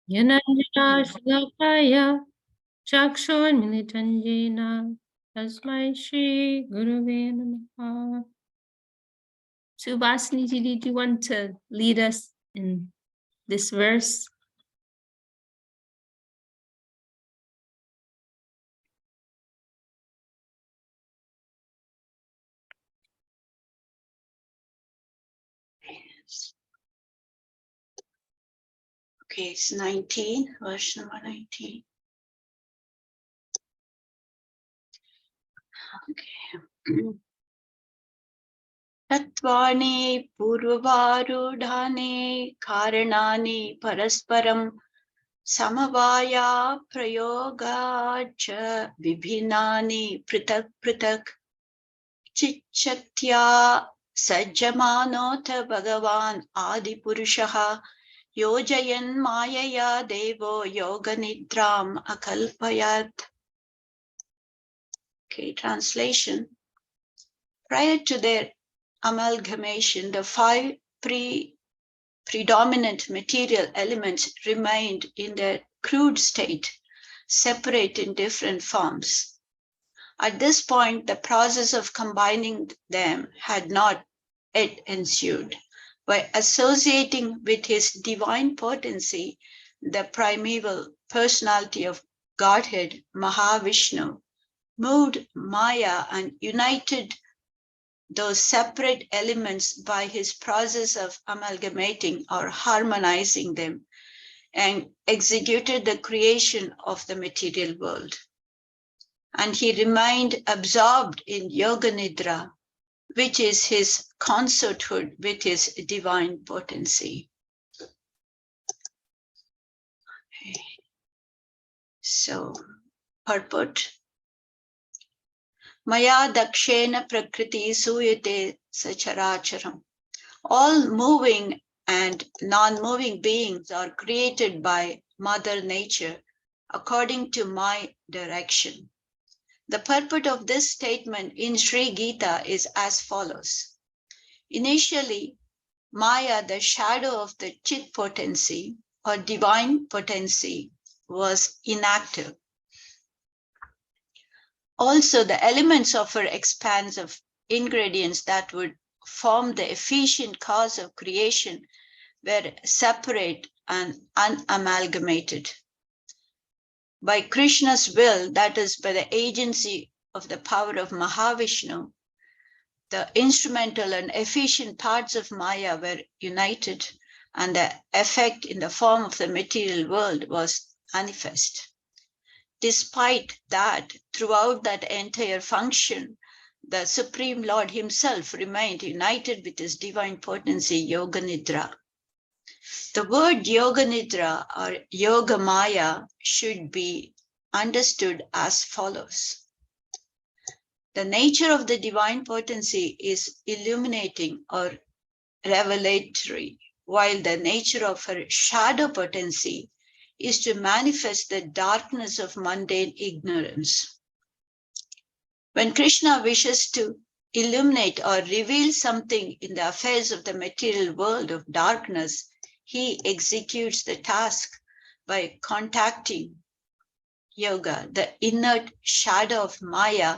Yananjana Shlakaya Chakshon Militanjena Tasmai Shri Gurave Namaha. Subhasini ji, did you want to lead us in this verse? Okay, it's 19, verse number 19. Okay. Tatvani purvarudhane karanani parasparam samavaya prayogacha vibhinani pritak pritak chichakya sajjamanota bhagavan adipurushaha yojayan mayaya devo yoganidram akalpayat. Okay, translation. Prior to their amalgamation, the five predominant material elements remained in their crude state, separate in different forms. At this point, the process of combining them had not yet ensued. By associating with his divine potency, the primeval personality of Godhead, Mahavishnu, moved Maya and united those separate elements by his process of amalgamating or harmonizing them, and executed the creation of the material world. And he remained absorbed in Yoga Nidra, which is his consorthood with his divine potency. Okay. So, purport. Maya dakshena prakriti suyate sacharacharam. All moving and non-moving beings are created by Mother Nature according to my direction. The purport of this statement in Sri Gita is as follows. Initially, Maya, the shadow of the Chit potency or divine potency, was inactive. Also, the elements of her expanse of ingredients that would form the efficient cause of creation were separate and unamalgamated. By Krishna's will, that is, by the agency of the power of Mahavishnu, the instrumental and efficient parts of Maya were united, and the effect in the form of the material world was manifest. Despite that, throughout that entire function, the Supreme Lord himself remained united with his divine potency, Yoga Nidra. The word Yoga Nidra or Yoga Maya should be understood as follows. The nature of the divine potency is illuminating or revelatory, while the nature of her shadow potency is to manifest the darkness of mundane ignorance. When Krishna wishes to illuminate or reveal something in the affairs of the material world of darkness, he executes the task by contacting Yoga, the inert shadow of Maya,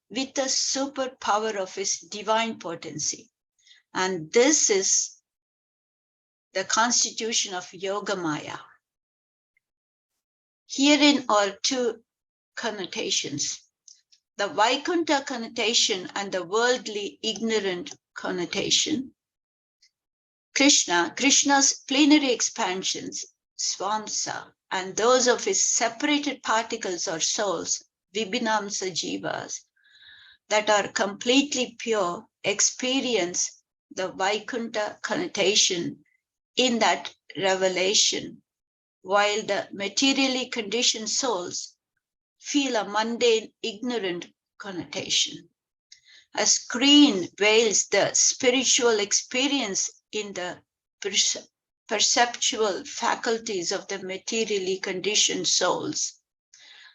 with the superpower of his divine potency. And this is the constitution of Yoga Maya. Herein are two connotations, the Vaikuntha connotation and the worldly ignorant connotation. Krishna's plenary expansions, Swamsa, and those of his separated particles or souls, Vibhinamsa Jivas, that are completely pure, experience the Vaikuntha connotation in that revelation, while the materially conditioned souls feel a mundane, ignorant connotation. A screen veils the spiritual experience in the perceptual faculties of the materially conditioned souls.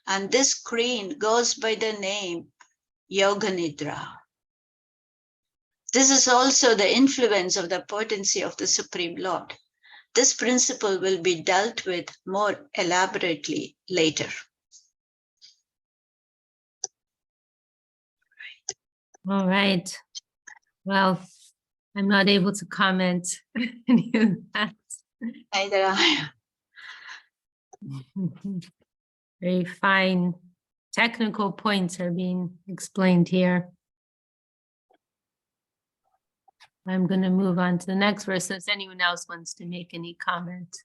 And this screen goes by the name Yoga Nidra. This is also the influence of the potency of the Supreme Lord. This principle will be dealt with more elaborately later. All right. Well, I'm not able to comment any of that. Neither I. Very fine technical points are being explained here. I'm going to move on to the next verse if anyone else wants to make any comment.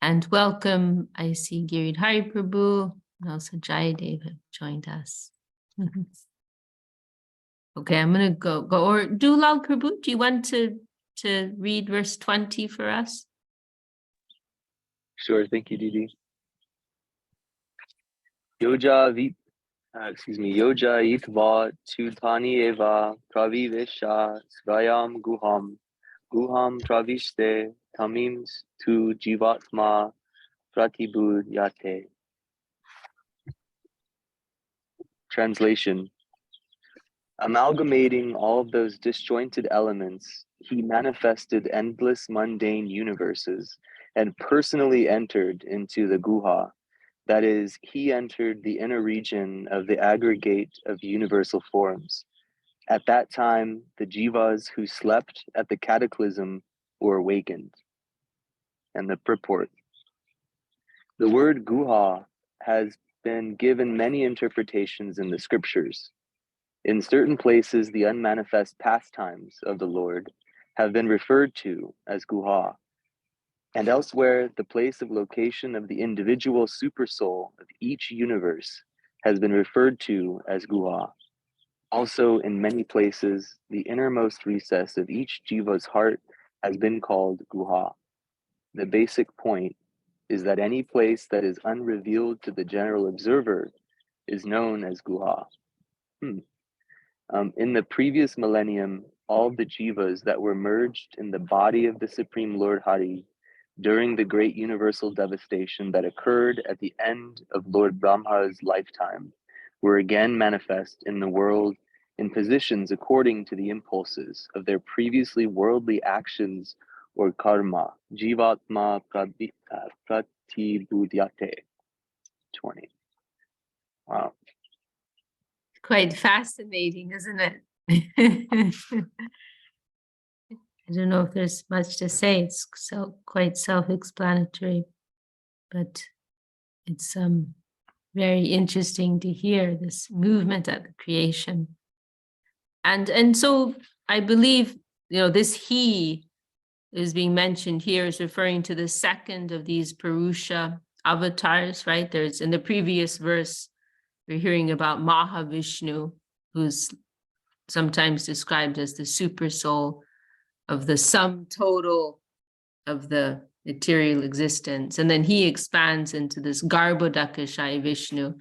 And welcome, I see Giridhari Prabhu and also Jayadev have joined us. Okay, I'm going to go or Dulal Prabhu, do you want to read verse 20 for us? Sure, thank you, Didi. Yoja itva tutani eva pravivesha svayam guham pravishte tamims tu jivatma pratibhudyate. Translation. Amalgamating all of those disjointed elements, he manifested endless mundane universes and personally entered into the guha. That is, he entered the inner region of the aggregate of universal forms. At that time, the jivas who slept at the cataclysm were awakened. And the purport. The word guha has been given many interpretations in the scriptures. In certain places, the unmanifest pastimes of the Lord have been referred to as guha. And elsewhere, the place of location of the individual supersoul of each universe has been referred to as guha. Also, in many places, the innermost recess of each jiva's heart has been called guha. The basic point is that any place that is unrevealed to the general observer is known as guha. In the previous millennium, all the jivas that were merged in the body of the Supreme Lord Hari during the great universal devastation that occurred at the end of Lord Brahma's lifetime were again manifest in the world in positions according to the impulses of their previously worldly actions or karma. Jivatma pratibhudyate. 20. Wow. Quite fascinating, isn't it? I don't know if there's much to say. It's quite self-explanatory, but it's very interesting to hear this movement at the creation. And so I believe, this he is being mentioned here is referring to the second of these Purusha avatars, right? There's in the previous verse, we're hearing about Mahavishnu, who's sometimes described as the super soul of the sum total of the material existence. And then he expands into this Garbhodakashai Vishnu,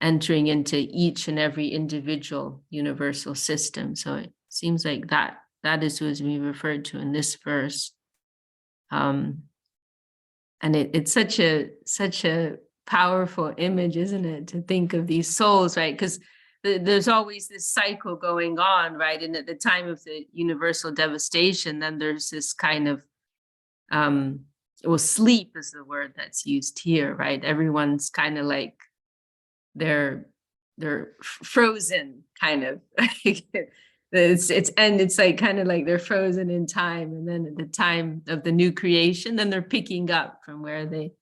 entering into each and every individual universal system. So it seems like that is who is being referred to in this verse. And it's such a powerful image, isn't it, to think of these souls, right? Because there's always this cycle going on, right? And at the time of the universal devastation, then there's this kind of, sleep is the word that's used here, right? Everyone's kind of like, they're frozen, kind of. It's like kind of like they're frozen in time. And then at the time of the new creation, then they're picking up from where they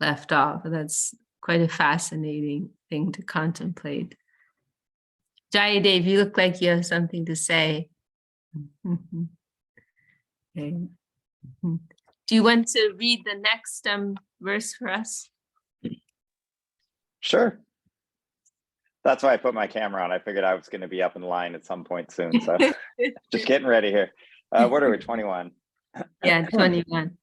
left off. And that's quite a fascinating thing to contemplate. Jayadev, you look like you have something to say. Okay. Do you want to read the next verse for us? Sure. That's why I put my camera on. I figured I was going to be up in line at some point soon. So just getting ready here. What are we, 21? Yeah, 21.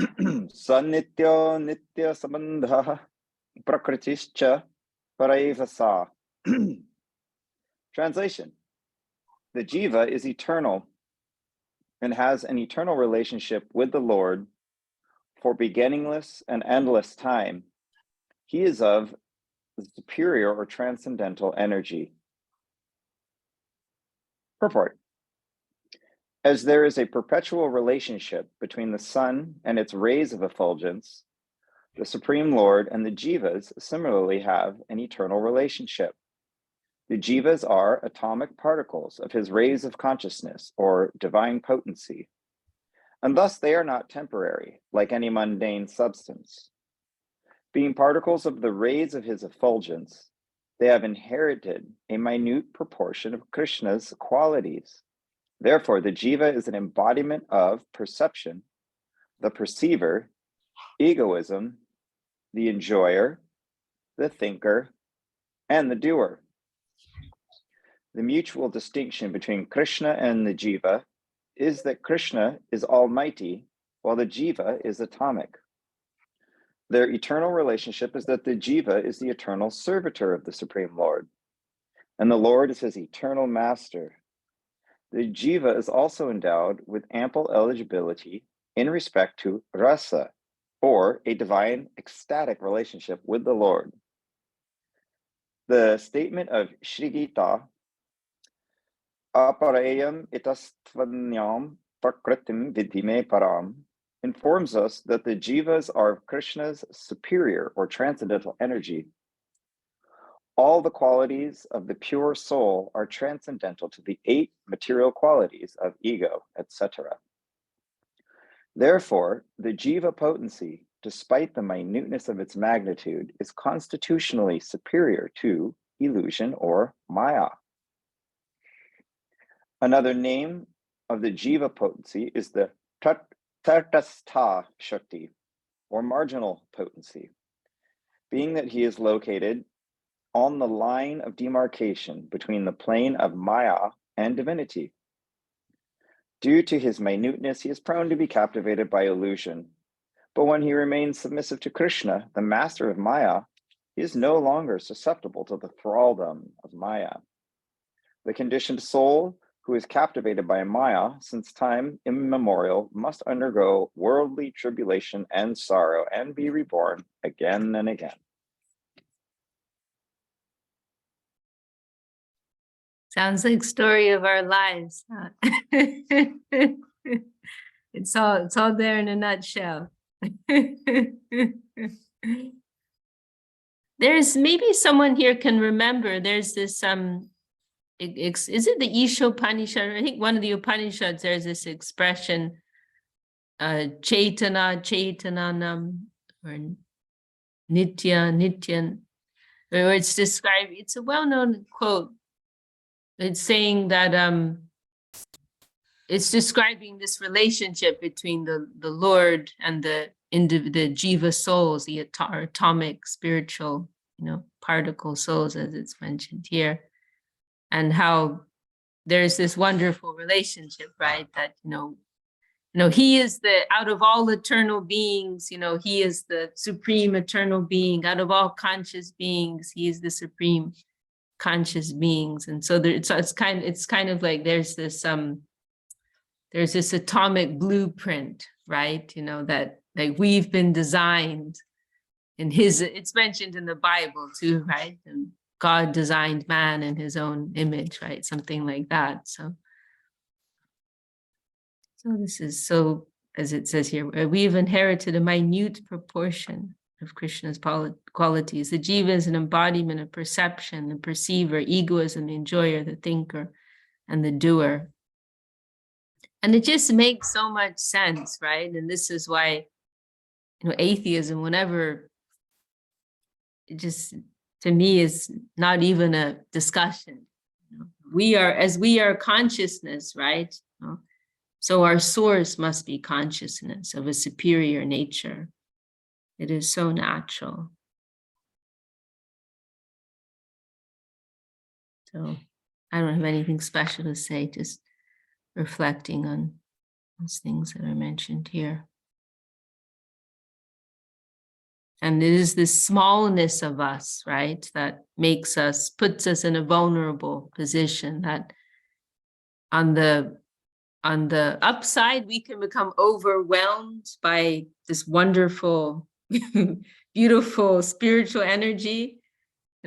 Sanityo nitya sambandha prakritischa paraivasa. Translation. The jiva is eternal and has an eternal relationship with the Lord for beginningless and endless time. He is of the superior or transcendental energy. Purport. As there is a perpetual relationship between the sun and its rays of effulgence, the Supreme Lord and the jivas similarly have an eternal relationship. The jivas are atomic particles of his rays of consciousness or divine potency, and thus they are not temporary, like any mundane substance. Being particles of the rays of his effulgence, they have inherited a minute proportion of Krishna's qualities. Therefore, the jiva is an embodiment of perception, the perceiver, egoism, the enjoyer, the thinker, and the doer. The mutual distinction between Krishna and the jiva is that Krishna is almighty, while the jiva is atomic. Their eternal relationship is that the jiva is the eternal servitor of the Supreme Lord, and the Lord is his eternal master. The jiva is also endowed with ample eligibility in respect to rasa, or a divine ecstatic relationship with the Lord. The statement of Sri Gita, aparayam itastvanyam prakritim vidime param, informs us that the jivas are Krishna's superior or transcendental energy. All the qualities of the pure soul are transcendental to the 8 material qualities of ego, etc. Therefore, the jiva potency, despite the minuteness of its magnitude, is constitutionally superior to illusion or maya. Another name of the jiva potency is the tatastha shakti, or marginal potency, being that he is located on the line of demarcation between the plane of maya and divinity. Due to his minuteness, he is prone to be captivated by illusion. But when he remains submissive to Krishna, the master of maya, he is no longer susceptible to the thraldom of maya. The conditioned soul who is captivated by maya since time immemorial must undergo worldly tribulation and sorrow and be reborn again and again. Sounds like story of our lives. Huh? It's all there in a nutshell. There's maybe someone here can remember. There's this is it the Isha Upanishad? I think one of the Upanishads. There's this expression, Chaitana, Chaitananam, or Nitya, Nityan, where it's described. It's a well-known quote. It's saying that it's describing this relationship between the Lord and the jiva souls, the atomic spiritual, particle souls, as it's mentioned here, and how there's this wonderful relationship, right? That he is out of all eternal beings, he is the supreme eternal being. Out of all conscious beings, he is the supreme conscious beings. And so it's kind of like there's this atomic blueprint, right? That like we've been designed in it's mentioned in the Bible too, right? And God designed man in his own image, right? Something like that. So this is, so as it says here, we've inherited a minute proportion of Krishna's qualities. The jiva is an embodiment of perception, the perceiver, egoism, the enjoyer, the thinker, and the doer. And it just makes so much sense, right? And this is why, atheism, whenever, it just, to me, is not even a discussion. We are consciousness, right? So our source must be consciousness of a superior nature. It is so natural. So I don't have anything special to say, just reflecting on those things that are mentioned here. And it is this smallness of us, right, that puts us in a vulnerable position, that on the upside, we can become overwhelmed by this wonderful, beautiful spiritual energy.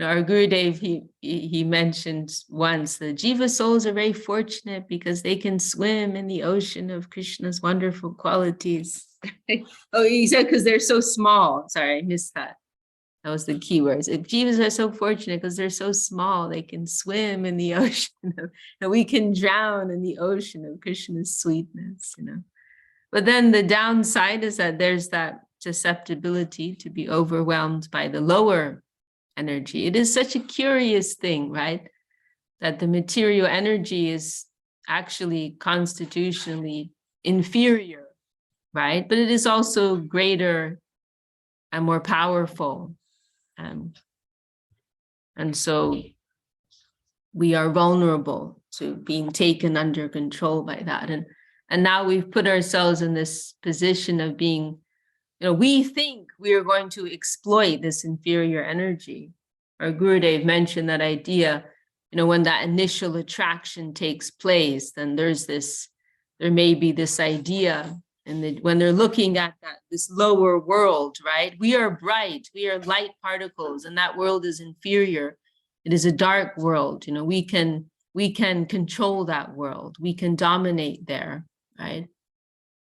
our Gurudev, he mentioned once the Jiva souls are very fortunate because they can swim in the ocean of Krishna's wonderful qualities. Oh, he said because they're so small. Sorry, I missed that. That was the key words. Jivas are so fortunate because they're so small. They can swim in the ocean and we can drown in the ocean of Krishna's sweetness, But then the downside is that there's that susceptibility to be overwhelmed by the lower energy. It is such a curious thing, right? That the material energy is actually constitutionally inferior, right? But it is also greater and more powerful. And so we are vulnerable to being taken under control by that. And now we've put ourselves in this position of being, we think we are going to exploit this inferior energy. Our Gurudev mentioned that idea, when that initial attraction takes place, then there may be this idea, and when they're looking at this lower world, right? We are bright, we are light particles, and that world is inferior. It is a dark world. We can control that world. We can dominate there, right?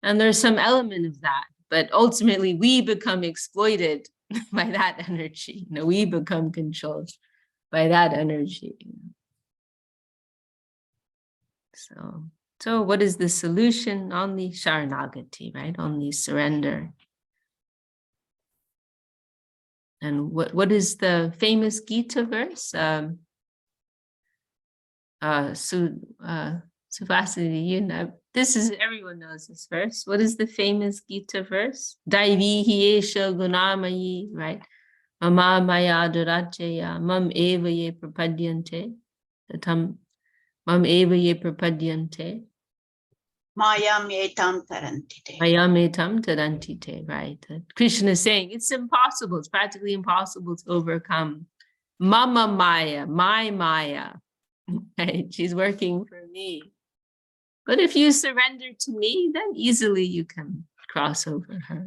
And there's some element of that. But ultimately, we become exploited by that energy. We become controlled by that energy. So what is the solution? Only Sharanagati, right? Only surrender. And what is the famous Gita verse? Suvasini, everyone knows this verse. What is the famous Gita verse? Daivihi esha gunamayi, right? Mama maya durajaya, mam eva ye prapadyante. Mam eva ye prapadyante. Mayam etam tarantite. Mayam etam tarantite, right? Krishna is saying it's impossible, it's practically impossible to overcome Mama Maya, my Maya. Right? She's working for me. But if you surrender to me, then easily you can cross over her.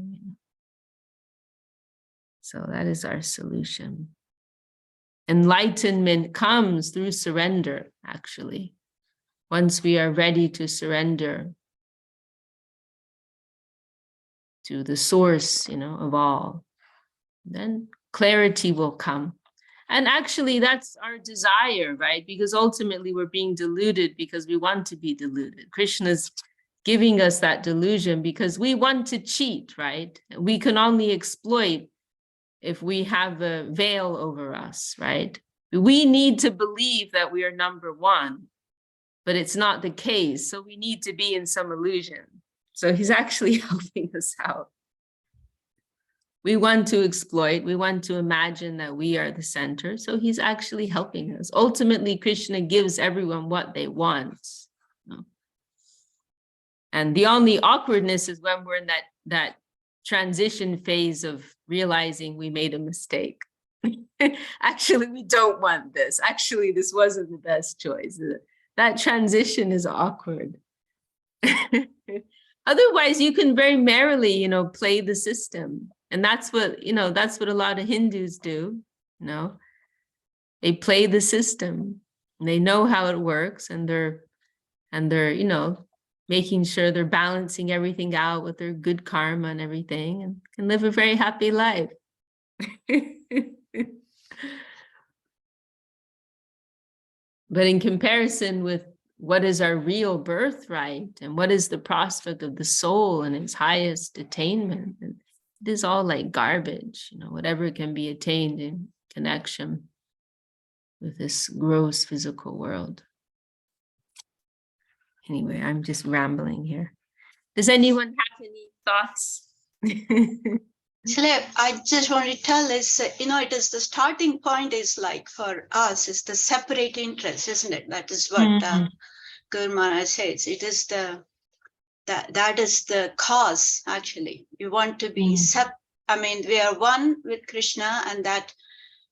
So that is our solution. Enlightenment comes through surrender, actually. Once we are ready to surrender to the source, of all, then clarity will come. And actually, that's our desire, right? Because ultimately, we're being deluded because we want to be deluded. Krishna's giving us that delusion because we want to cheat, right? We can only exploit if we have a veil over us, right? We need to believe that we are number one, but it's not the case. So we need to be in some illusion. So he's actually helping us out. We want to exploit, we want to imagine that we are the center. So he's actually helping us. Ultimately, Krishna gives everyone what they want. And the only awkwardness is when we're in that transition phase of realizing we made a mistake. Actually, we don't want this. Actually, this wasn't the best choice. That transition is awkward. Otherwise, you can very merrily, play the system. And that's what a lot of Hindus do, They play the system. And they know how it works, and they're making sure they're balancing everything out with their good karma and everything, and can live a very happy life. But in comparison with what is our real birthright and what is the prospect of the soul and its highest attainment, it is all like garbage, whatever can be attained in connection with this gross physical world. Anyway, I'm just rambling here. Does anyone have any thoughts? I just want to tell is, it is the starting point is like for us is the separate interest, isn't it? That is what Guru Maharaj says. It is that is the cause, actually. You want to be we are one with Krishna, and that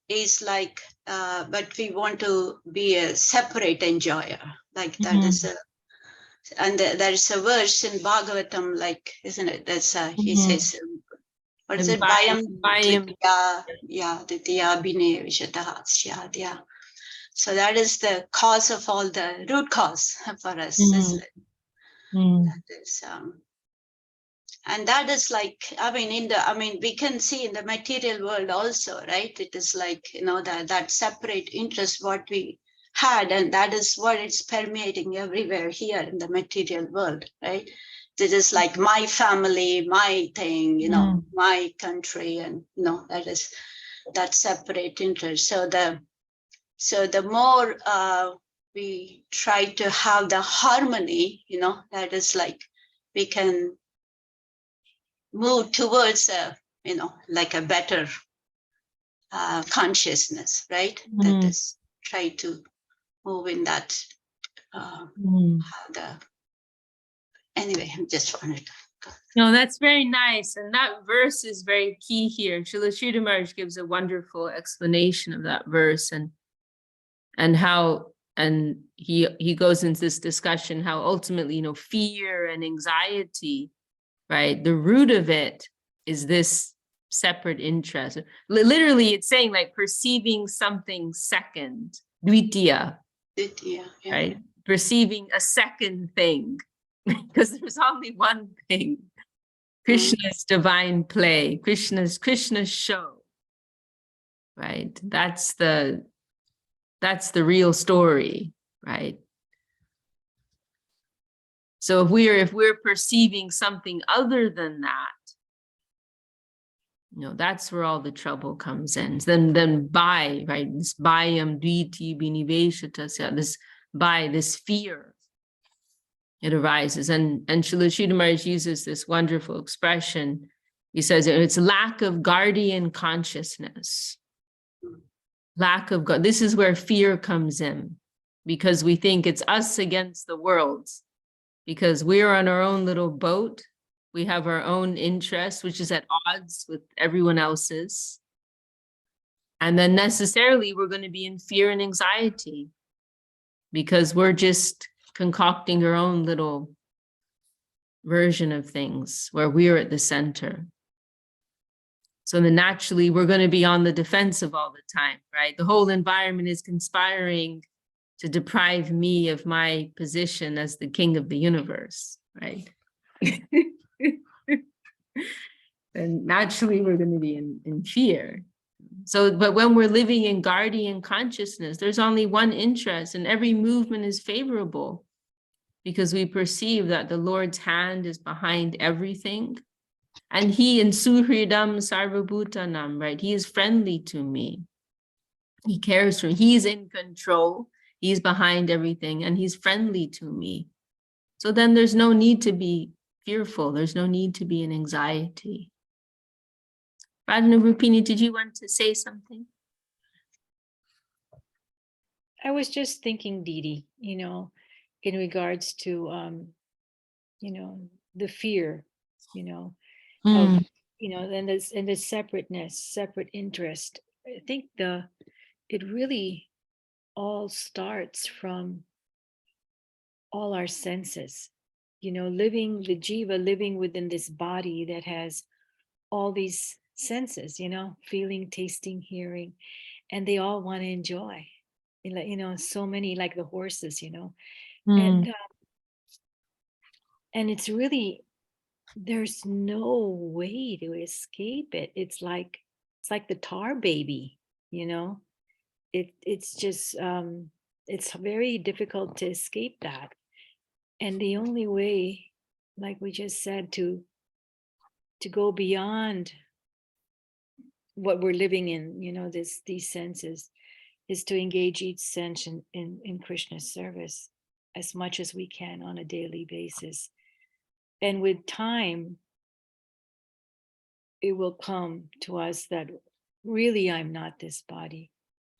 is like, but we want to be a separate enjoyer. Like that is and there is a verse in Bhagavatam, like, isn't it? That's he says, What is And it? Bayam Bayam. Ditya, yeah, Ditya Bine Vishataha Syad, yeah. So that is the cause of all the root cause for us, isn't it? That is, and that is like, I mean, we can see in the material world also, right? It is like, that separate interest what we had, and that is what it's permeating everywhere here in the material world, right? This is like my family, my thing, my country, and that is that separate interest. So the more we try to have the harmony, that is like we can move towards like a better consciousness, right? That is try to move in that anyway, I'm just wanted to No, that's very nice. And that verse is very key here. Srila Sridhar Maharaj gives a wonderful explanation of that verse and how, and he goes into this discussion how ultimately, fear and anxiety, right? The root of it is this separate interest. Literally, it's saying like perceiving something second, dvitiya, yeah. right? Perceiving a second thing, because there's only one thing. Krishna's divine play, Krishna's show, right? That's the real story, right? So if we're perceiving something other than that, that's where all the trouble comes in. Then by, right, this bayam dviti biniveshatasya, this fear, it arises. And Srila Sridhar Maharaj uses this wonderful expression. He says it's lack of guardian consciousness. Lack of God. This is where fear comes in, because we think it's us against the world, because we're on our own little boat. We have our own interest, which is at odds with everyone else's. And then necessarily we're going to be in fear and anxiety because we're just concocting our own little version of things where we're at the center. So then naturally we're going to be on the defensive all the time, right? The whole environment is conspiring to deprive me of my position as the king of the universe, right? And naturally we're going to be in fear. So, but when we're living in guardian consciousness, there's only one interest, and every movement is favorable because we perceive that the Lord's hand is behind everything. And he in Suhridam Sarvabhutanam, right? He is friendly to me. He cares for me. He's in control. He's behind everything, and he's friendly to me. So then there's no need to be fearful. There's no need to be in anxiety. Radhana Rupini, did you want to say something? I was just thinking, Didi, in regards to, the fear, of, and the separateness, separate interest. I think it really all starts from all our senses, living the jiva, living within this body that has all these senses, feeling, tasting, hearing, and they all want to enjoy, so many, like the horses, and it's really, there's no way to escape it. It's like the tar baby, it's just it's very difficult to escape that. And the only way, like we just said, to go beyond what we're living in, these senses, is to engage each sense in Krishna's service as much as we can on a daily basis. And with time, it will come to us that really I'm not this body.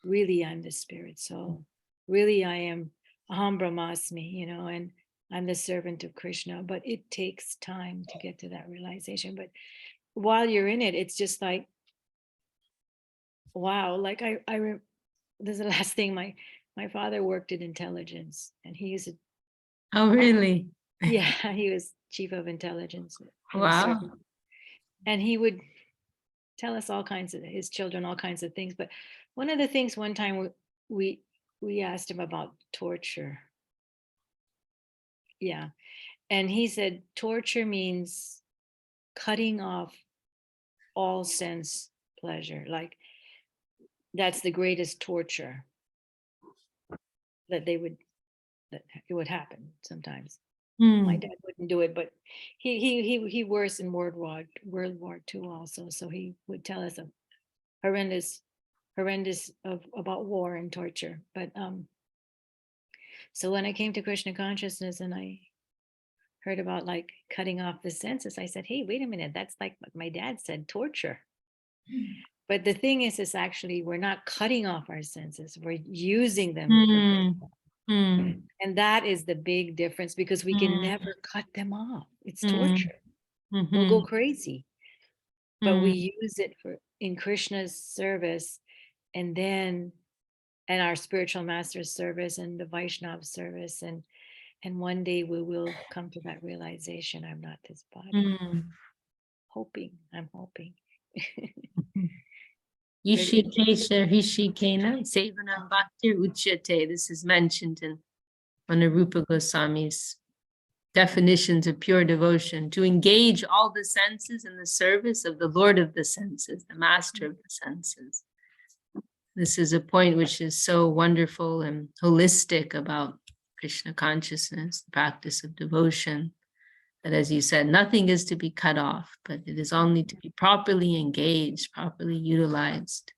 Really I'm the spirit soul. Really I am Aham Brahmasmi, and I'm the servant of Krishna. But it takes time to get to that realization. But while you're in it, it's just like, wow, like this is the last thing, my father worked in intelligence, and he's Oh, really? Yeah, he was chief of intelligence. Wow. And he would tell us all kinds of his children, all kinds of things. But one of the things one time we asked him about torture. Yeah. And he said torture means cutting off all sense pleasure. Like that's the greatest torture that it would happen sometimes. My dad wouldn't do it, but he worse in World War II also. So he would tell us a horrendous about war and torture. But so when I came to Krishna consciousness and I heard about like cutting off the senses, I said, hey, wait a minute, that's like what my dad said, torture. But the thing is actually we're not cutting off our senses, we're using them for good. And that is the big difference, because we can never cut them off. It's torture. We'll go crazy. But we use it in Krishna's service, and then and our spiritual master's service and the Vaishnav service, and one day we will come to that realization, I'm not this body. I'm hoping. Yishikesha Hishikena Sevanam Bhaktir Uchyate. This is mentioned in one of Rupa Goswami's definitions of pure devotion, to engage all the senses in the service of the Lord of the senses, the master of the senses. This is a point which is so wonderful and holistic about Krishna consciousness, the practice of devotion, that, as you said, nothing is to be cut off, but it is only to be properly engaged, properly utilized.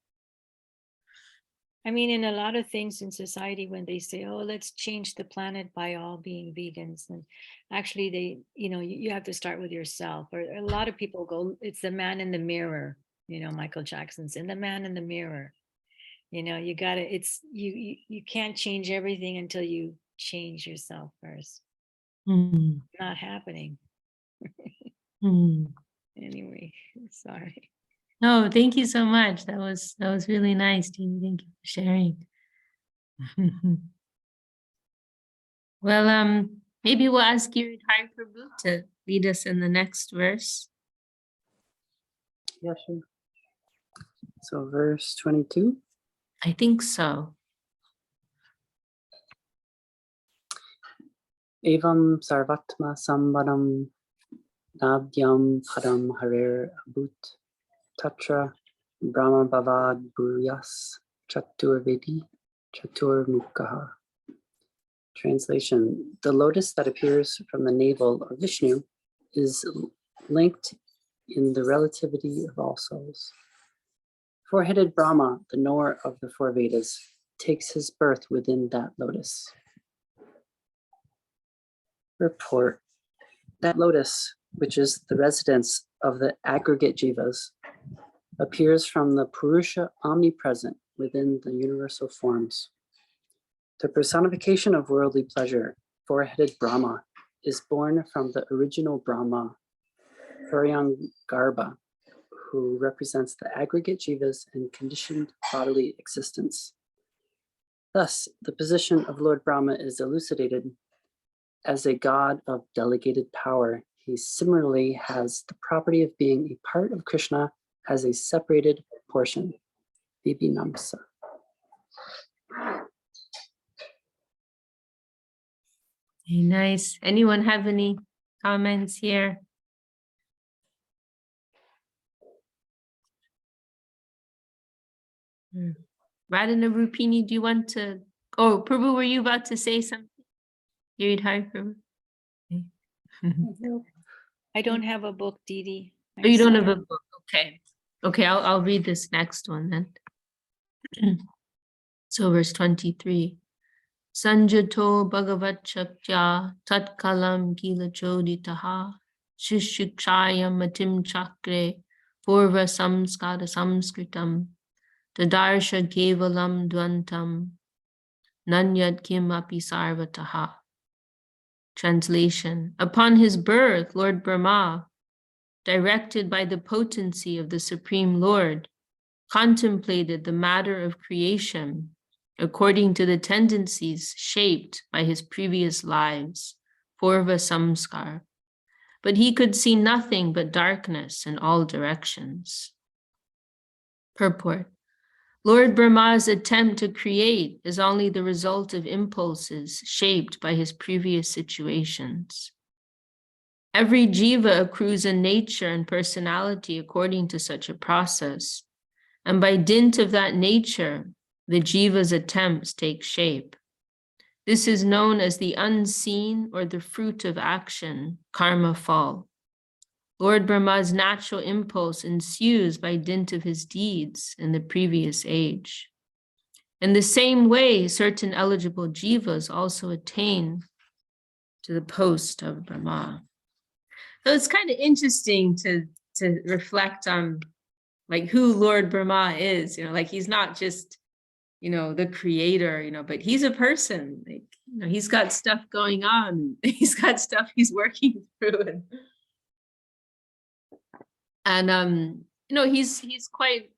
I mean, in a lot of things in society, when they say, oh, let's change the planet by all being vegans, and actually they, you have to start with yourself. Or a lot of people go, it's the man in the mirror, Michael Jackson's in the man in the mirror. You gotta, you can't change everything until you change yourself first. Not happening. Anyway, sorry. No, thank you so much. That was really nice, Dee. Thank you for sharing. Well, maybe we'll ask you, Hari Prabhu, to lead us in the next verse. Yeah, sure. So verse 22. I think so. Evam sarvatma sambaram nadyam padam harer abut tatra brahma bavad bhuyas chaturvedi chaturmukha. Translation: the lotus that appears from the navel of Vishnu is linked in the relativity of all souls. Four-headed Brahma, the knower of the four Vedas, takes his birth within that lotus. Report: that lotus, which is the residence of the aggregate jivas, appears from the Purusha omnipresent within the universal forms. The personification of worldly pleasure, four-headed Brahma, is born from the original Brahma, Hiranyagarbha, who represents the aggregate jivas and conditioned bodily existence. Thus, the position of Lord Brahma is elucidated as a god of delegated power. He similarly has the property of being a part of Krishna as a separated portion, Vibhinamsa. Very nice. Anyone have any comments here? Radhana Rupini, do you want to? Oh, Prabhu, were you about to say something? You Hari Prabhu. I don't have a book, Didi. Oh, you don't have a book. Okay. Okay, I'll read this next one then. So verse 23. Sanjato Bhagavat Shakya Tatkalam Gila Choditaha Shishikshayam Matim Chakre Purva Samskara Samskritam Tadarsha Kevalam Dvantam Nanyat Kim Api Sarvataha. Translation: upon his birth, Lord Brahma, directed by the potency of the Supreme Lord, contemplated the matter of creation according to the tendencies shaped by his previous lives, Purva Samskar, but he could see nothing but darkness in all directions. Purport. Lord Brahma's attempt to create is only the result of impulses shaped by his previous situations. Every jiva accrues a nature and personality according to such a process, and by dint of that nature, the jiva's attempts take shape. This is known as the unseen or the fruit of action, karma fall. Lord Brahma's natural impulse ensues by dint of his deeds in the previous age. In the same way, certain eligible jivas also attain to the post of Brahma. So it's kind of interesting to reflect on like who Lord Brahma is, like he's not just, the creator, but he's a person, like, he's got stuff going on. He's got stuff he's working through. And he's quite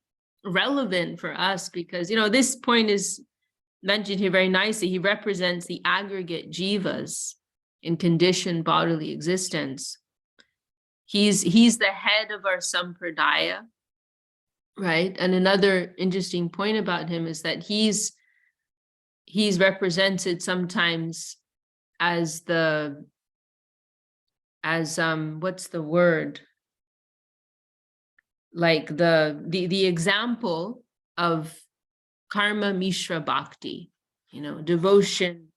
relevant for us because, this point is mentioned here very nicely. He represents the aggregate jivas in conditioned bodily existence. He's the head of our sampradaya, right? And another interesting point about him is that he's represented sometimes as what's the word? Like the example of karma mishra bhakti, devotion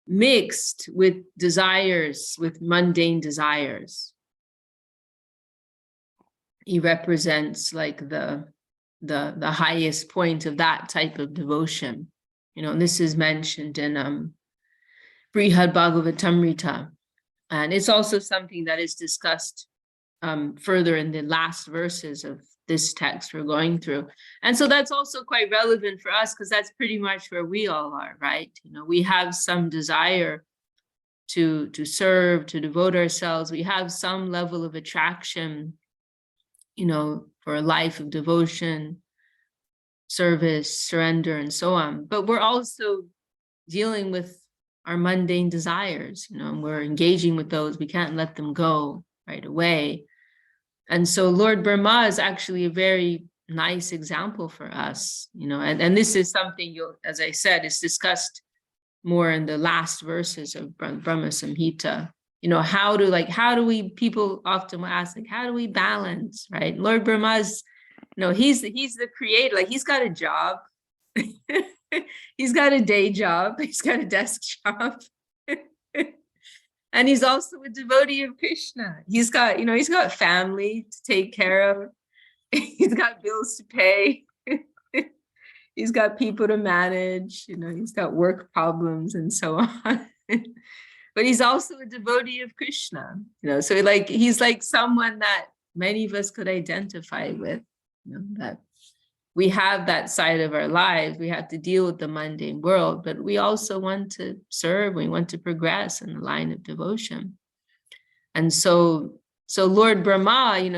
mixed with desires, with mundane desires. He represents like the highest point of that type of devotion. And this is mentioned in Brihad Bhagavatamrita. And it's also something that is discussed further in the last verses of this text we're going through. And so that's also quite relevant for us because that's pretty much where we all are, right? We have some desire to serve, to devote ourselves. We have some level of attraction, for a life of devotion, service, surrender, and so on. But we're also dealing with our mundane desires, and we're engaging with those. We can't let them go right away. And so Lord Brahma is actually a very nice example for us, and this is something as I said, is discussed more in the last verses of Brahma-samhita. How do we, people often ask, like, how do we balance, right? Lord Brahma's, he's the creator, like he's got a job. He's got a day job. He's got a desk job. And he's also a devotee of Krishna. He's got family to take care of. He's got bills to pay. He's got people to manage, he's got work problems and so on. But he's also a devotee of Krishna, so he's like someone that many of us could identify with, that we have that side of our lives. We have to deal with the mundane world, but we also want to serve. We want to progress in the line of devotion. And so Lord Brahma, he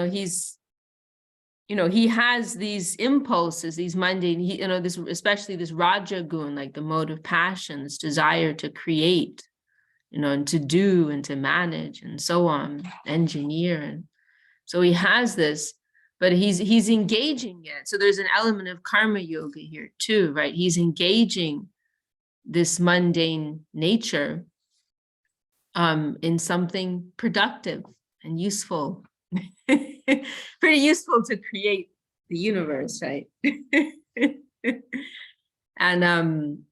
has these impulses, these mundane, especially this Raja gun, like the mode of passion, this desire to create, and to do and to manage and so on, engineer. And so he has this, but he's engaging it. So there's an element of karma yoga here too, right? He's engaging this mundane nature in something productive and useful. Pretty useful to create the universe, right? And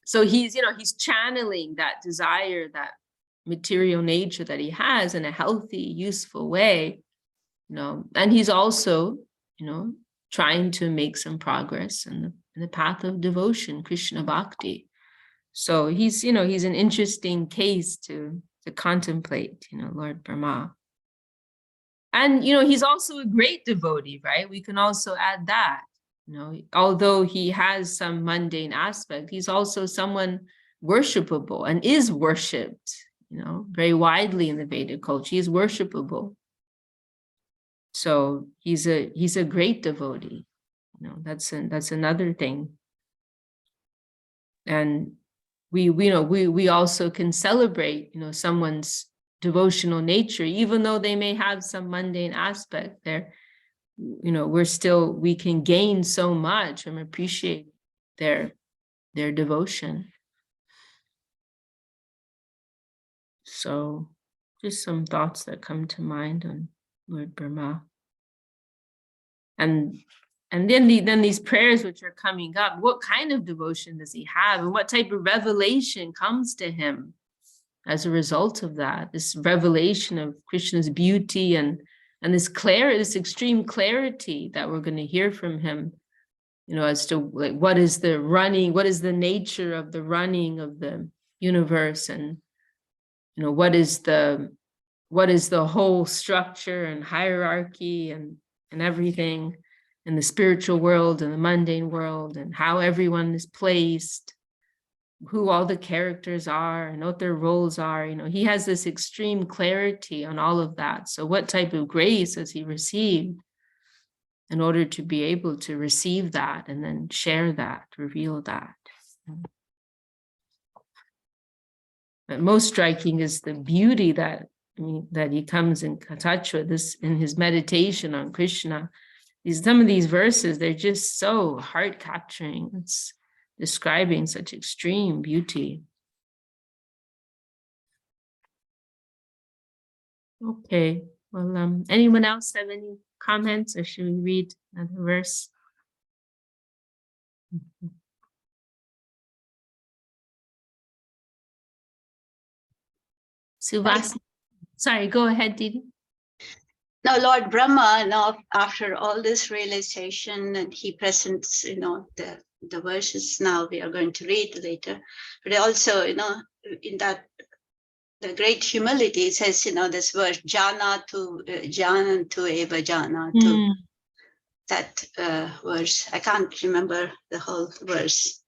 so he's channeling that desire, that material nature that he has in a healthy, useful way, and he's also, trying to make some progress in the path of devotion, Krishna bhakti. So he's an interesting case to contemplate, Lord Brahma. And, he's also a great devotee, right? We can also add that, although he has some mundane aspect, he's also someone worshipable and is worshipped, very widely in the Vedic culture. He is worshipable. So he's a great devotee. That's another thing. And we also can celebrate, someone's devotional nature, even though they may have some mundane aspect there. we can gain so much from appreciating their devotion. So just some thoughts that come to mind on Lord Brahma. And then these prayers which are coming up, what kind of devotion does he have? And what type of revelation comes to him as a result of that? This revelation of Krishna's beauty and this extreme clarity that we're going to hear from him, as to like what is the nature of the running of the universe, and what is the whole structure and hierarchy and everything in the spiritual world and the mundane world, and how everyone is placed, who all the characters are and what their roles are. He has this extreme clarity on all of that. So what type of grace has he received in order to be able to receive that and then share that, reveal that? But most striking is the beauty that he comes in touch with this in his meditation on Krishna. Some of these verses, they're just so heart-capturing. It's describing such extreme beauty. Okay, well, anyone else have any comments, or should we read another verse? Suvasi, sorry, go ahead, Didi. Now, Lord Brahma, now after all this realization, and he presents, the verses now we are going to read later, but also, in that the great humility, it says, this verse, janantu eva janantu, that verse. I can't remember the whole verse,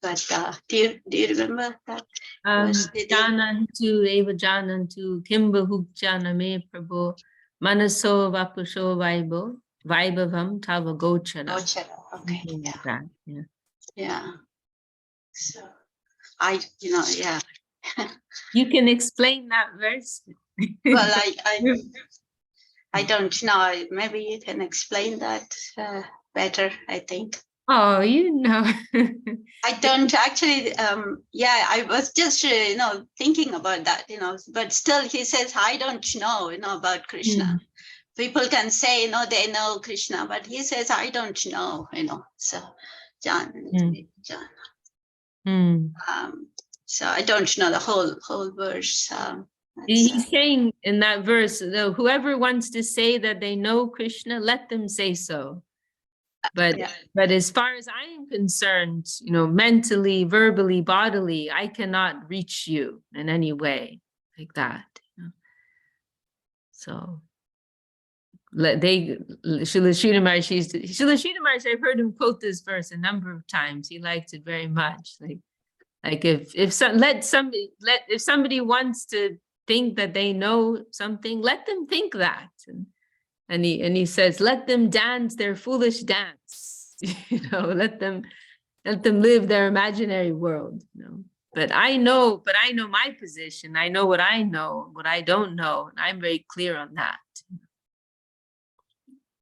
but do you remember that? Janantu eva janantu kimba hukjana me prabhu manaso vapusho vaibhavam tava gochara. Okay. Yeah. Yeah. So yeah. You can explain that verse. Well, I don't know. Maybe you can explain that better, I think. Oh, I don't actually, I was just, thinking about that, but still he says, I don't know, about Krishna. People can say, they know Krishna, but he says, I don't know, so John. So I don't know the whole verse. He's saying in that verse, though, whoever wants to say that they know Krishna, let them say so. But as far as I am concerned, mentally, verbally, bodily, I cannot reach you in any way like that. So Srila Sridhar Maharshi, I've heard him quote this verse a number of times. He liked it very much. Like if somebody wants to think that they know something, let them think that. And he says, let them dance their foolish dance. Let them live their imaginary world. But I know my position. I know what I know, what I don't know, and I'm very clear on that.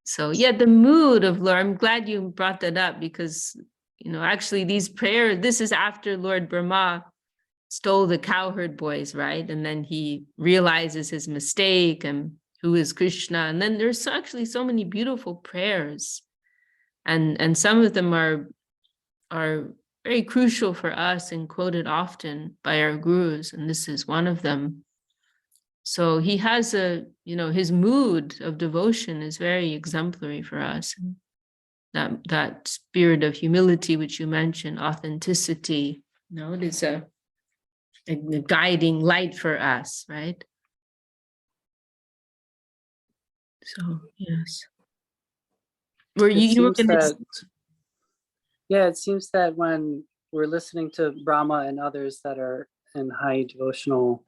So yeah, the mood of Lord, I'm glad you brought that up, because actually these prayers, this is after Lord Brahma stole the cowherd boys, right? And then he realizes his mistake and who is Krishna. And then there's actually so many beautiful prayers. And some of them are very crucial for us and quoted often by our gurus. And this is one of them. So he has his mood of devotion is very exemplary for us. That spirit of humility, which you mentioned, authenticity, it is a guiding light for us, right? So yes. It seems that when we're listening to Brahma and others that are in high devotional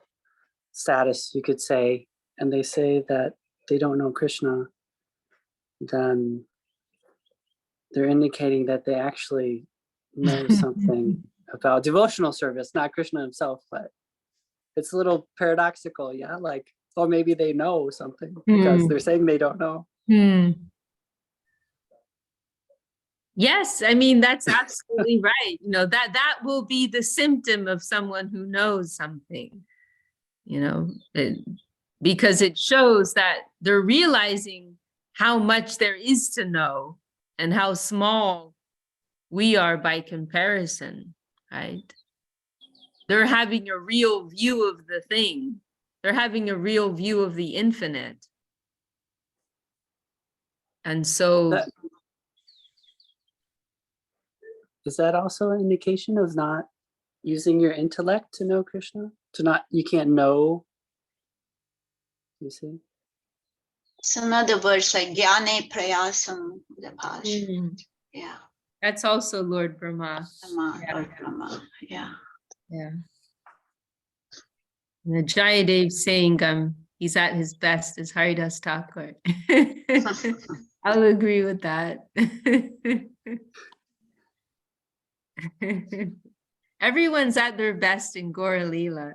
status, you could say, and they say that they don't know Krishna, then they're indicating that they actually know something about devotional service, not Krishna himself. But it's a little paradoxical, or maybe they know something because they're saying they don't know. Yes, I mean, that's absolutely right. You know, that will be the symptom of someone who knows something, you know, because it shows that they're realizing how much there is to know and how small we are by comparison, right? They're having a real view of the thing. They're having a real view of the infinite. And so That, is that also an indication of not using your intellect to know Krishna? To not, you can't know, you see? Some other words like Gyane Prayasam, the past. Yeah. That's also Lord Brahma. Lord Brahma. Yeah. Yeah. And the Jayadev saying he's at his best as Haridas Thakur. I'll agree with that. Everyone's at their best in Gora Leela.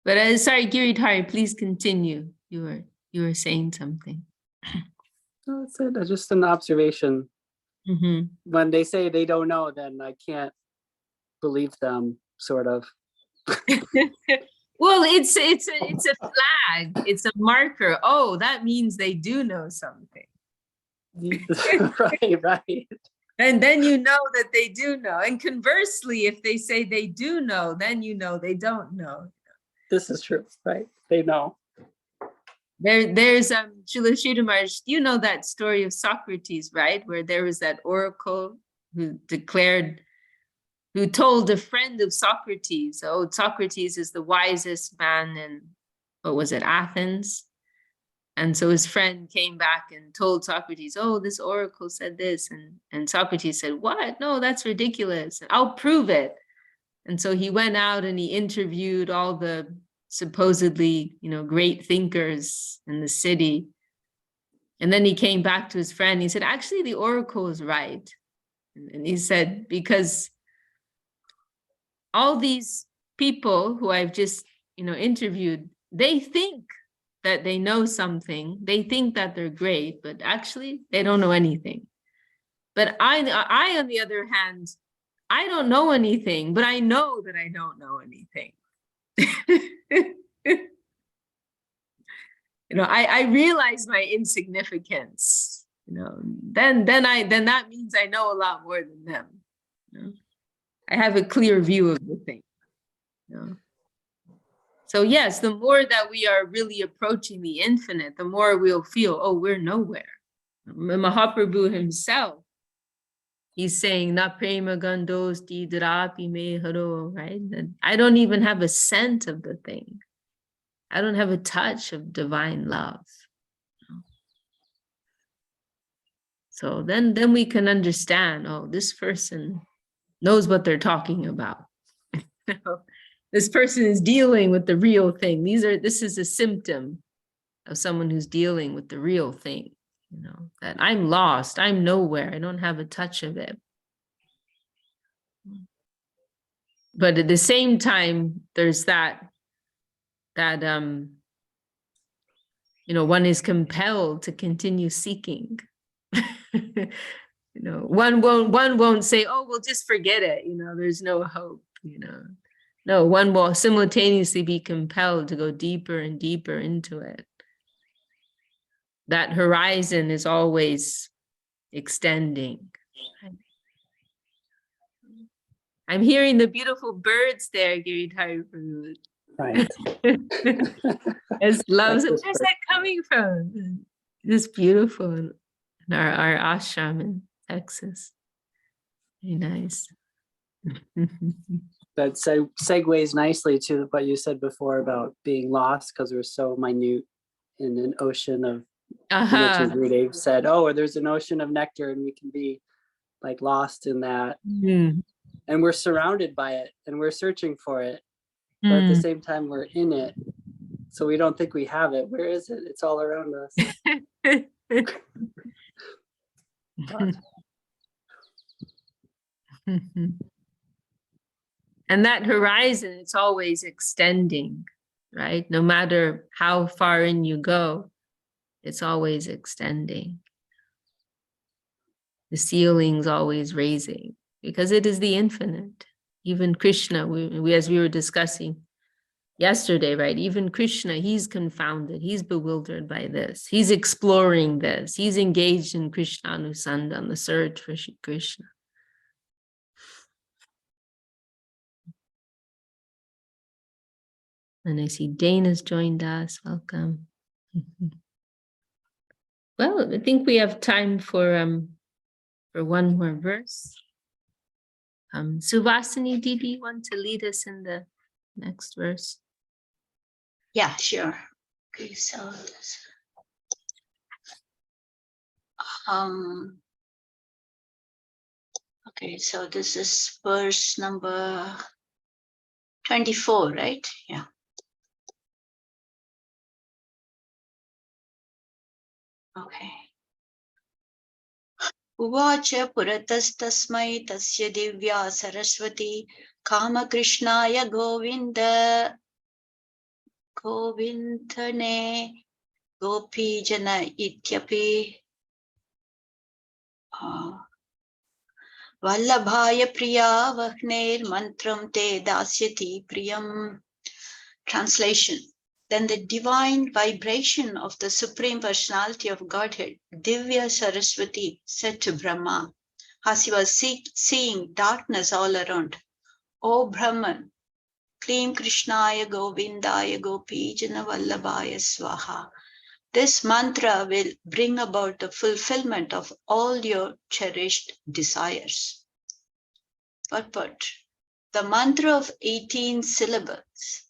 But sorry, Giridhari, please continue. You were saying something. No, that's it. Just an observation. Mm-hmm. When they say they don't know, then I can't believe them, sort of. Well, it's a flag. It's a marker. Oh, that means they do know something. Right. And then you know that they do know. And conversely, if they say they do know, then you know they don't know. This is true, right? They know. There's Srila Sridhar Maharaj, you know that story of Socrates, right? Where there was that oracle who told a friend of Socrates, oh, Socrates is the wisest man in, what was it, Athens? And so his friend came back and told Socrates, oh, this oracle said this. And Socrates said, what? No, that's ridiculous. I'll prove it. And so he went out and he interviewed all the supposedly, great thinkers in the city. And then he came back to his friend. He said, actually, the oracle is right. And he said, because all these people who I've just, interviewed, they think that they know something. They think that they're great, but actually they don't know anything. But I on the other hand, I don't know anything, but I know that I don't know anything. I realize my insignificance. Then that means I know a lot more than them. I have a clear view of the thing. So yes, the more that we are really approaching the infinite, the more we'll feel, oh, we're nowhere. Mahaprabhu himself, he's saying, na prema gandos di drapi me haro, right? And I don't even have a scent of the thing. I don't have a touch of divine love. So then we can understand, oh, this person knows what they're talking about. This person is dealing with the real thing. This is a symptom of someone who's dealing with the real thing, that I'm lost, I'm nowhere, I don't have a touch of it. But at the same time, there's that one is compelled to continue seeking. One won't say, oh, we'll just forget it, there's no hope, No, one will simultaneously be compelled to go deeper and deeper into it. That horizon is always extending. I'm hearing the beautiful birds there, Giridhari Prabhu. Right. It's loves it. Where's that coming from? It's beautiful in our ashram in Texas. Very nice. That segues nicely to what you said before about being lost because we're so minute in an ocean of, Gurudev said, oh, there's an ocean of nectar and we can be like lost in that. And we're surrounded by it and we're searching for it. But at the same time, we're in it. So we don't think we have it. Where is it? It's all around us. And that horizon, it's always extending, right? No matter how far in you go, It's always extending. The ceiling's always raising because it is the infinite. Even Krishna, we as we were discussing yesterday, right? Even Krishna, he's confounded. He's bewildered by this. He's exploring this. He's engaged in Krishna Anusandhan, the search for Shri Krishna. And I see Dana's joined us. Welcome. Well, I think we have time for one more verse. Suvasini, Didi, want to lead us in the next verse? Yeah, sure. Okay, so okay, so this is verse number 24, right? Yeah. Okay. Uvacha puratastasmai tasya divya saraswati kamakrishnaya govinda govindhane gopi jana ityapi vallabhaya priya vahner mantram te dasyati priyam. Translation. Then the divine vibration of the Supreme Personality of Godhead, Divya Saraswati, said to Brahma, as he was seeing darkness all around, O Brahman, Klim Krishnaya Govindaya Gopijana Vallabhaya Swaha. This mantra will bring about the fulfillment of all your cherished desires. Purport. The mantra of 18 syllables,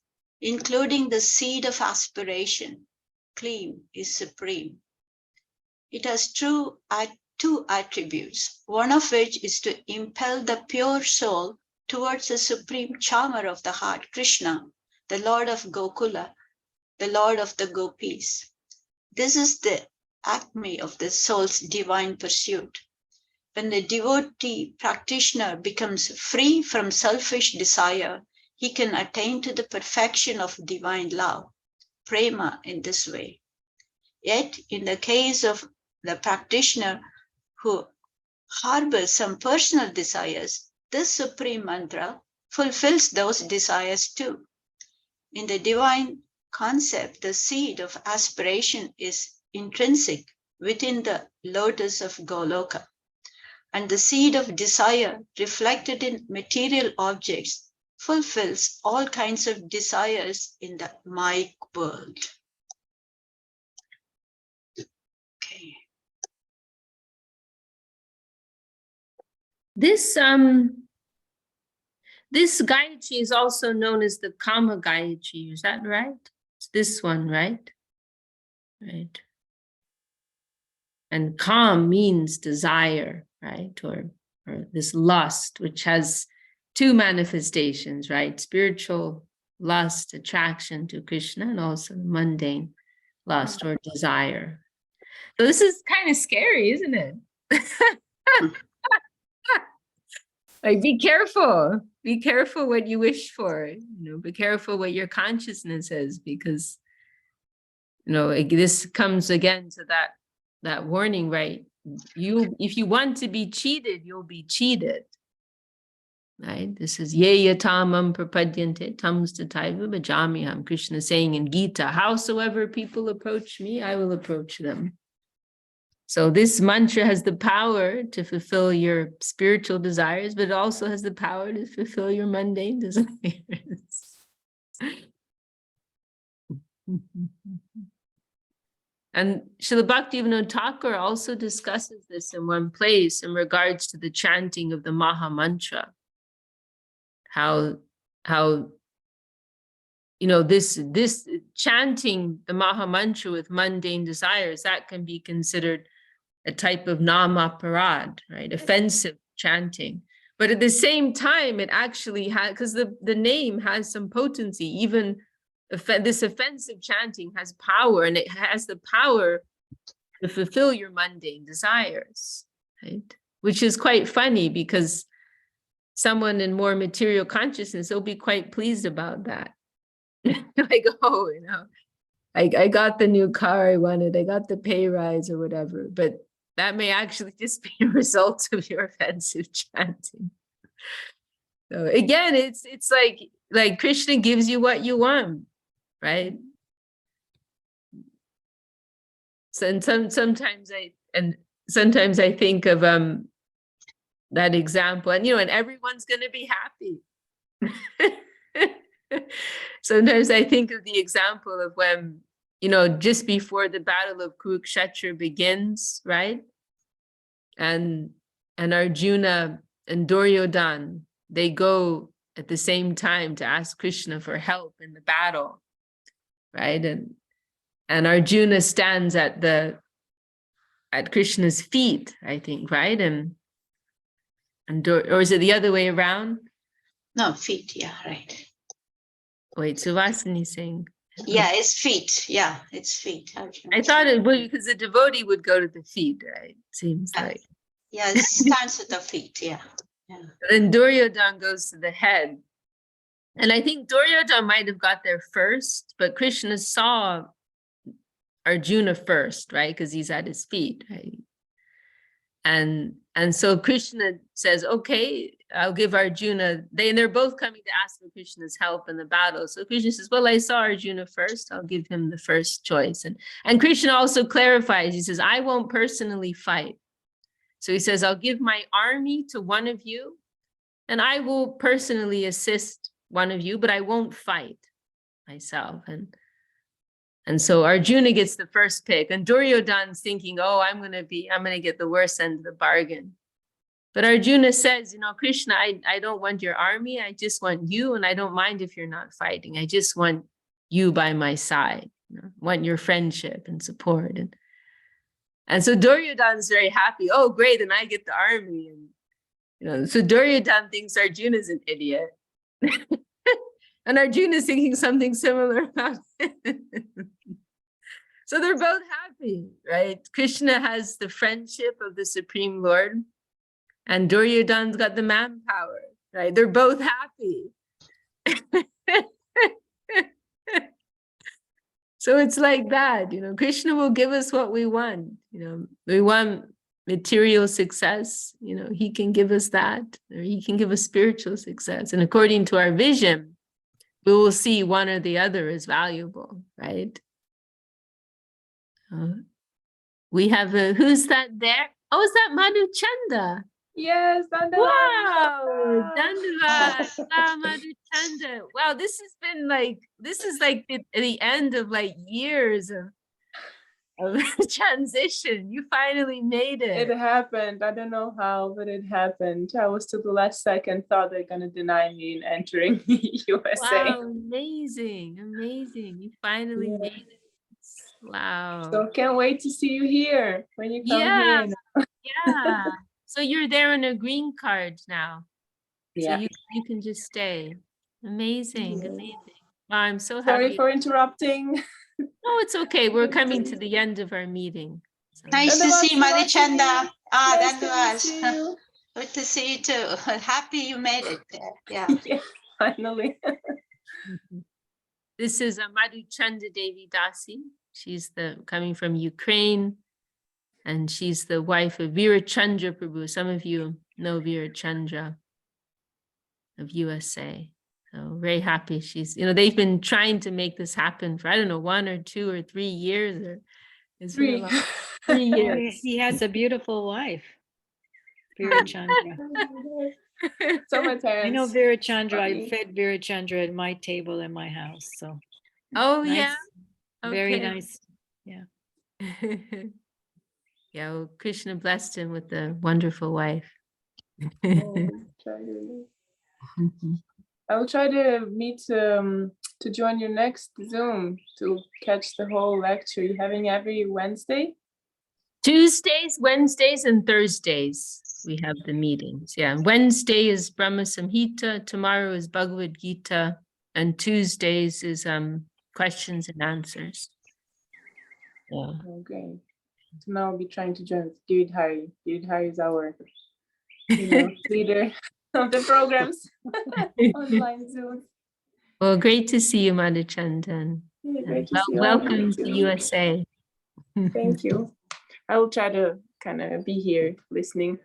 including the seed of aspiration, Klim, is supreme. It has two attributes, one of which is to impel the pure soul towards the supreme charmer of the heart, Krishna, the Lord of Gokula, the Lord of the Gopis. This is the acme of the soul's divine pursuit. When the devotee practitioner becomes free from selfish desire, he can attain to the perfection of divine love, prema, in this way. Yet, in the case of the practitioner who harbors some personal desires, this supreme mantra fulfills those desires too. In the divine concept, the seed of aspiration is intrinsic within the lotus of Goloka, and the seed of desire reflected in material objects fulfills all kinds of desires in the Maya world. Okay. This Gayatri is also known as the Kama Gayatri. Is that right? It's this one, right? Right. And Kam means desire, right? Or this lust, which has two manifestations, right? Spiritual lust, attraction to Krishna, and also mundane lust or desire. So this is kind of scary, isn't it? Like, be careful what you wish for, be careful what your consciousness is, because, this comes again to that warning, right? If you want to be cheated, you'll be cheated, right? This is ye yatamam prapadyante tamstataiva bhajamiham. Krishna saying in Gita, howsoever people approach me, I will approach them. So this mantra has the power to fulfill your spiritual desires, but it also has the power to fulfill your mundane desires. And Srila Bhaktivinoda Thakur also discusses this in one place in regards to the chanting of the Maha Mantra. How this chanting the Maha Mantra with mundane desires, that can be considered a type of namaparad, right? Offensive chanting. But at the same time, it actually has, because the name has some potency, even this offensive chanting has power, and it has the power to fulfill your mundane desires, right? Which is quite funny, because someone in more material consciousness will be quite pleased about that. Like, oh, I got the new car I wanted, I got the pay rise or whatever, but that may actually just be a result of your offensive chanting. So again, it's like Krishna gives you what you want, right? So and sometimes I think of that example, and and everyone's gonna be happy. Sometimes I think of the example of when, just before the battle of Kurukshetra begins, right? And Arjuna and Duryodhana, they go at the same time to ask Krishna for help in the battle, right? And Arjuna stands at Krishna's feet, I think, right? Or is it the other way around? No, feet. Yeah, right. Wait, Suvasini's saying. Yeah, it's feet. Yeah, it's feet. I thought it would, because the devotee would go to the feet, right? Seems Yeah. like. Yeah, it starts with the feet. Yeah. Yeah. Then Duryodhana goes to the head. And I think Duryodhana might have got there first, but Krishna saw Arjuna first, right? Because he's at his feet, right? And so Krishna says, okay, I'll give Arjuna, they're both coming to ask for Krishna's help in the battle. So Krishna says, well, I saw Arjuna first, I'll give him the first choice. And Krishna also clarifies, he says, I won't personally fight. So he says, I'll give my army to one of you, and I will personally assist one of you, but I won't fight myself. And so Arjuna gets the first pick, and Duryodhana's thinking, oh, I'm going to get the worst end of the bargain. But Arjuna says, Krishna, I don't want your army. I just want you. And I don't mind if you're not fighting. I just want you by my side. Want your friendship and support. And so Duryodhana's very happy. Oh, great. And I get the army. And, so Duryodhana thinks Arjuna's an idiot. And Arjuna's thinking something similar about it. So they're both happy, right? Krishna has the friendship of the Supreme Lord, and Duryodhana's got the manpower, right? They're both happy. So it's like that, Krishna will give us what we want. We want material success, he can give us that, or he can give us spiritual success. And according to our vision, we will see one or the other is valuable, right? We have who's that there? Oh, is that Madhu Chanda? Yes, Dandava. Wow, Dandava. Wow, Madhu Chanda. Wow, this is like the end of like years of transition. You finally made it. It happened. I don't know how, but it happened. I was to the last second, thought they're gonna deny me in entering USA. Wow, amazing. You finally made it. Wow. So can't wait to see you here when you come Yeah. here. Yeah. So you're there on a green card now. Yeah. So you can just stay. Amazing. Yeah. Amazing. Wow, I'm so Sorry happy. for interrupting. No, it's okay. We're coming to the end of our meeting. So. Nice to see you, Madhu Chanda. Nice That to was see you. good to see you too. Happy you made it there. Yeah. Yeah, finally. This is Madhu Chanda Devi Dasi. She's coming from Ukraine, and she's the wife of Virachandra Prabhu. Some of you know Virachandra of USA. So very happy. She's, they've been trying to make this happen for, I don't know, 1 or 2 or 3 years. Or it's been a long, 3 years. He has a beautiful wife, Virachandra. So my parents. I know Virachandra. I Funny. fed Virachandra at my table in my house. So Oh, nice. yeah. Very Okay. nice. Yeah. Yeah, well, Krishna blessed him with a wonderful wife. Oh, I will try to meet to join your next Zoom to catch the whole lecture. You're having every Wednesday? Tuesdays, Wednesdays, and Thursdays, we have the meetings. Yeah, Wednesday is Brahma-samhita, tomorrow is Bhagavad Gita, and Tuesdays is questions and answers. Yeah. Okay. So now I'll be trying to join David Hari. David Hari is our leader of the programs. Online Zoom. Well, great to see you, Madhu Chandan. Yeah, great to see all of you Welcome to too. USA. Thank you. I will try to kind of be here listening.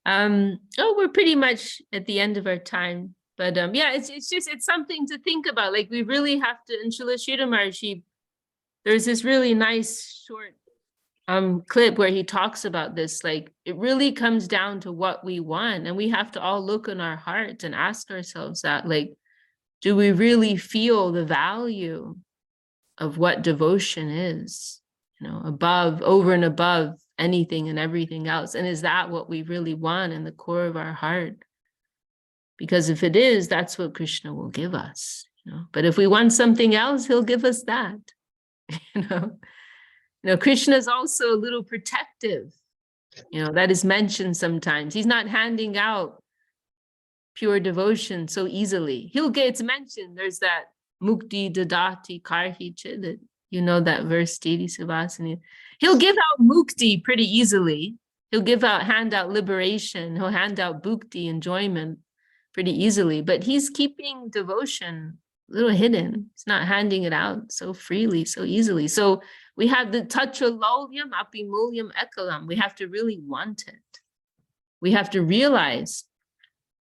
We're pretty much at the end of our time, but yeah, it's something to think about. Like we really have to, in Srila Sridhar Maharshi, there's this really nice short clip where he talks about this. Like it really comes down to what we want, and we have to all look in our hearts and ask ourselves that, like, do we really feel the value of what devotion is, above, over and above anything and everything else? And is that what we really want in the core of our heart? Because if it is, that's what Krishna will give us, But if we want something else, he'll give us that, Krishna is also a little protective, that is mentioned sometimes. He's not handing out pure devotion so easily. It's mentioned, there's that mukti dadati karhi chidit, that verse, Didi Savasani. He'll give out mukti pretty easily. He'll hand out liberation. He'll hand out bhukti, enjoyment, pretty easily. But he's keeping devotion a little hidden. He's not handing it out so freely, so easily. So we have the tacha lolyam api mulyam ekalam. We have to really want it. We have to realize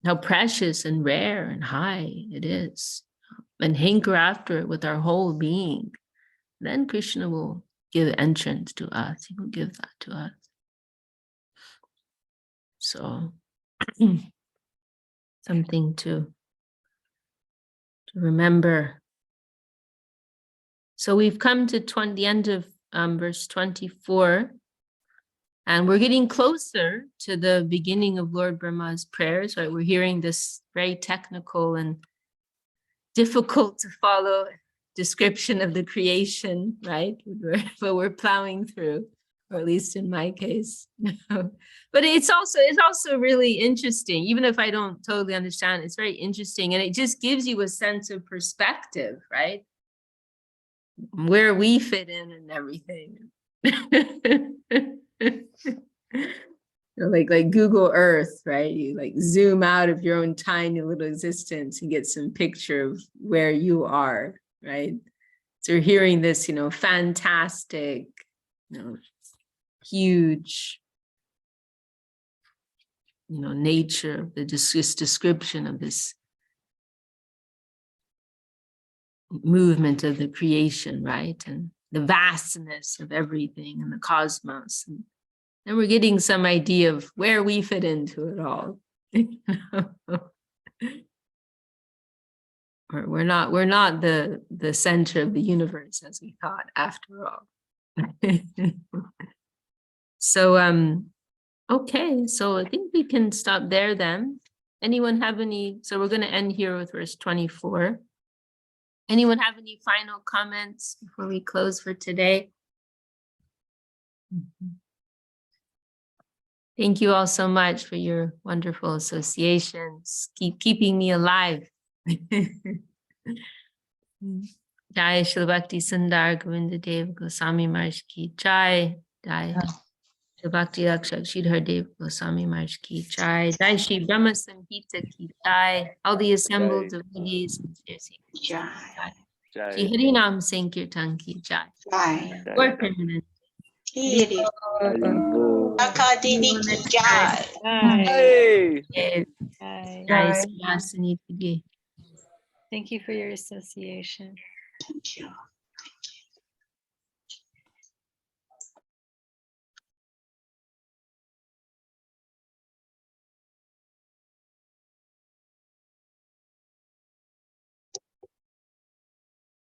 how precious and rare and high it is, and hanker after it with our whole being. Then Krishna will give entrance to us. He will give that to us. So something to remember. So we've come to the end of verse 24. And we're getting closer to the beginning of Lord Brahma's prayers, right? We're hearing this very technical and difficult to follow description of the creation, right? But we're plowing through, or at least in my case. But it's also really interesting, even if I don't totally understand, it's very interesting. And it just gives you a sense of perspective, right? Where we fit in and everything. Like Google Earth, right? You like zoom out of your own tiny little existence and get some picture of where you are, right? So we're hearing this, fantastic, huge, nature of this description of this movement of the creation, right? And the vastness of everything in the cosmos. And then we're getting some idea of where we fit into it all. We're not the center of the universe as we thought, after all. So okay, so I think we can stop there then. Anyone have any? So we're going to end here with verse 24. Anyone have any final comments before we close for today? Thank you all so much for your wonderful associations. Keep keeping me alive. Jai Shri Bhakti Sundar Govinda Dev Goswami Maharaj ki Jai. Jai Shri Bhakti Rakshak Sridhar Dev Goswami Maharaj ki Jai. Jai Shri Brahma-samhita ki Jai. All the assembled devotees. Jai. Shri Hari Nam Sankirtan ki Jai. Jai. Or permanent. Hiri. Haribo. Akadini ki jai. Hey! Bye. Jai Sri Vasani ki Jai. Thank you for your association. Thank you.